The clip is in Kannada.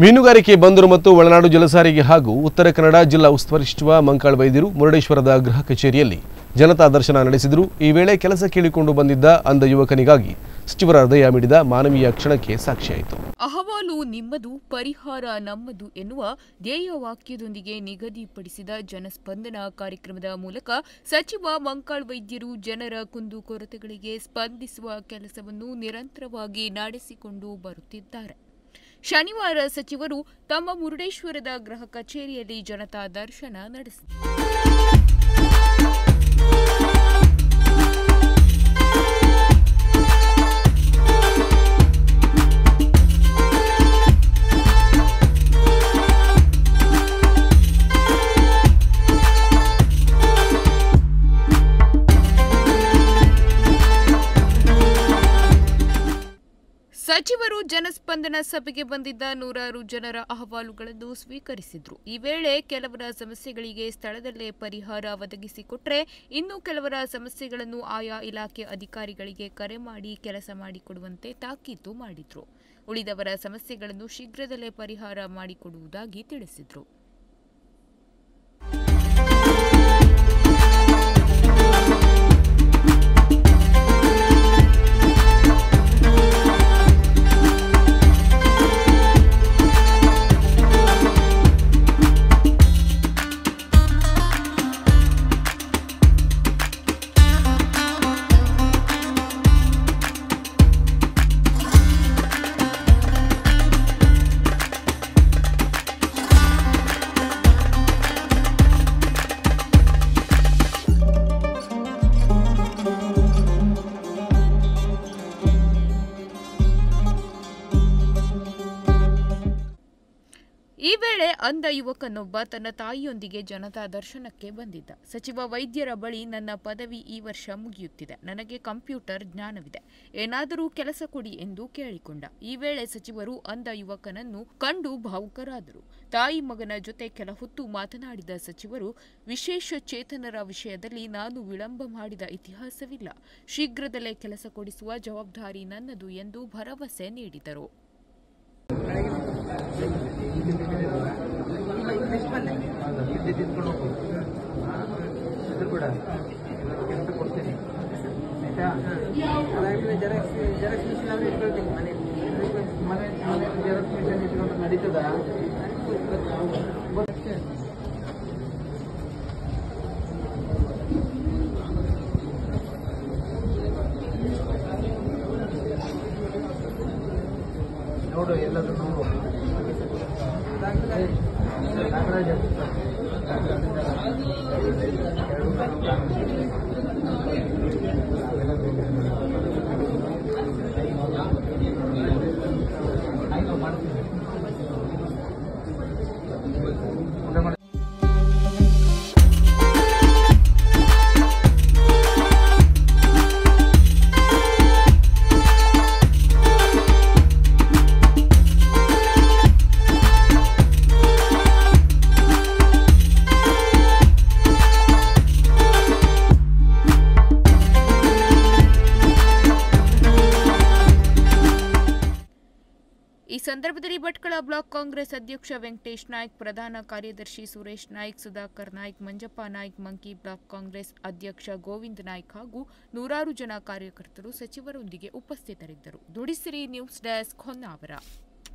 ಮೀನುಗಾರಿಕೆ ಬಂದರು ಮತ್ತು ಒಳನಾಡು ಜಲಸಾರಿಗೆ ಹಾಗೂ ಉತ್ತರ ಕನ್ನಡ ಜಿಲ್ಲಾ ಉಸ್ತುವಾರಿ ಸಚಿವ ಮಂಕಾಳ್ ವೈದ್ಯರು ಮುರುಡೇಶ್ವರದ ಗೃಹ ಕಚೇರಿಯಲ್ಲಿ ಜನತಾ ದರ್ಶನ ನಡೆಸಿದರು। ಈ ವೇಳೆ ಕೆಲಸ ಕೇಳಿಕೊಂಡು ಬಂದಿದ್ದ ಅಂಧ ಯುವಕನಿಗಾಗಿ ಸಚಿವರ ಹೃದಯ ಮಿಡಿದ ಮಾನವೀಯ ಕ್ಷಣಕ್ಕೆ ಸಾಕ್ಷಿಯಾಯಿತು। ಅಹವಾಲು ನಿಮ್ಮದು ಪರಿಹಾರ ನಮ್ಮದು ಎನ್ನುವ ಧ್ಯೇಯ ವಾಕ್ಯದೊಂದಿಗೆ ನಿಗದಿಪಡಿಸಿದ ಜನಸ್ಪಂದನ ಕಾರ್ಯಕ್ರಮದ ಮೂಲಕ ಸಚಿವ ಮಂಕಾಳ್ ವೈದ್ಯರು ಜನರ ಕುಂದುಕೊರತೆಗಳಿಗೆ ಸ್ಪಂದಿಸುವ ಕೆಲಸವನ್ನು ನಿರಂತರವಾಗಿ ನಡೆಸಿಕೊಂಡು ಬರುತ್ತಿದ್ದಾರೆ। ಶನಿವಾರ ಸಚಿವರು ತಮ್ಮ ಮುರುಡೇಶ್ವರದ ಗೃಹ ಕಚೇರಿಯಲ್ಲಿ ಜನತಾ ದರ್ಶನ ನಡೆಸಿದರು। ಸಚಿವರು ಜನಸ್ಪಂದನ ಸಭೆಗೆ ಬಂದಿದ್ದ ನೂರಾರು ಜನರ ಅಹವಾಲುಗಳನ್ನು ಸ್ವೀಕರಿಸಿದ್ರು। ಈ ವೇಳೆ ಕೆಲವರ ಸಮಸ್ಯೆಗಳಿಗೆ ಸ್ಥಳದಲ್ಲೇ ಪರಿಹಾರ ಒದಗಿಸಿಕೊಟ್ರೆ ಇನ್ನು ಕೆಲವರ ಸಮಸ್ಯೆಗಳನ್ನು ಆಯಾ ಇಲಾಖೆ ಅಧಿಕಾರಿಗಳಿಗೆ ಕರೆ ಮಾಡಿ ಕೆಲಸ ಮಾಡಿಕೊಡುವಂತೆ ತಾಕೀತು ಮಾಡಿದ್ರು। ಉಳಿದವರ ಸಮಸ್ಯೆಗಳನ್ನು ಶೀಘ್ರದಲ್ಲೇ ಪರಿಹಾರ ಮಾಡಿಕೊಡುವುದಾಗಿ ತಿಳಿಸಿದ್ರು। ಈ ವೇಳೆ ಅಂಧ ಯುವಕನೊಬ್ಬ ತನ್ನ ತಾಯಿಯೊಂದಿಗೆ ಜನತಾ ದರ್ಶನಕ್ಕೆ ಬಂದಿದ್ದ। ಸಚಿವ ವೈದ್ಯರ ಬಳಿ ನನ್ನ ಪದವಿ ಈ ವರ್ಷ ಮುಗಿಯುತ್ತಿದೆ, ನನಗೆ ಕಂಪ್ಯೂಟರ್ ಜ್ಞಾನವಿದೆ, ಏನಾದರೂ ಕೆಲಸ ಕೊಡಿ ಎಂದು ಕೇಳಿಕೊಂಡ। ಈ ವೇಳೆ ಸಚಿವರು ಅಂಧ ಯುವಕನನ್ನು ಕಂಡು ಭಾವುಕರಾದರು। ತಾಯಿ ಮಗನ ಜೊತೆ ಕೆಲ ಹೊತ್ತು ಮಾತನಾಡಿದ ಸಚಿವರು ವಿಶೇಷ ಚೇತನರ ವಿಷಯದಲ್ಲಿ ನಾನು ವಿಳಂಬ ಮಾಡಿದ ಇತಿಹಾಸವಿಲ್ಲ, ಶೀಘ್ರದಲ್ಲೇ ಕೆಲಸ ಕೊಡಿಸುವ ಜವಾಬ್ದಾರಿ ನನ್ನದು ಎಂದು ಭರವಸೆ ನೀಡಿದರು। ನೋಡು ಎಲ್ಲದೂ ನೋಡು ಈ ಸಂದರ್ಭದಲ್ಲಿ ಭಟ್ಕಳ ಬ್ಲಾಕ್ ಕಾಂಗ್ರೆಸ್ ಅಧ್ಯಕ್ಷ ವೆಂಕಟೇಶ್ ನಾಯ್ಕ್, ಪ್ರಧಾನ ಕಾರ್ಯದರ್ಶಿ ಸುರೇಶ್ ನಾಯ್ಕ್, ಸುಧಾಕರ್ ನಾಯ್ಕ್, ಮಂಜಪ್ಪ ನಾಯ್ಕ್, ಮಂಕಿ ಬ್ಲಾಕ್ ಕಾಂಗ್ರೆಸ್ ಅಧ್ಯಕ್ಷ ಗೋವಿಂದ್ ನಾಯ್ಕ್ ಹಾಗೂ ನೂರಾರು ಜನ ಕಾರ್ಯಕರ್ತರು ಸಚಿವರೊಂದಿಗೆ ಉಪಸ್ಥಿತರಿದ್ದರು। Nudisiri news desk Honnavar.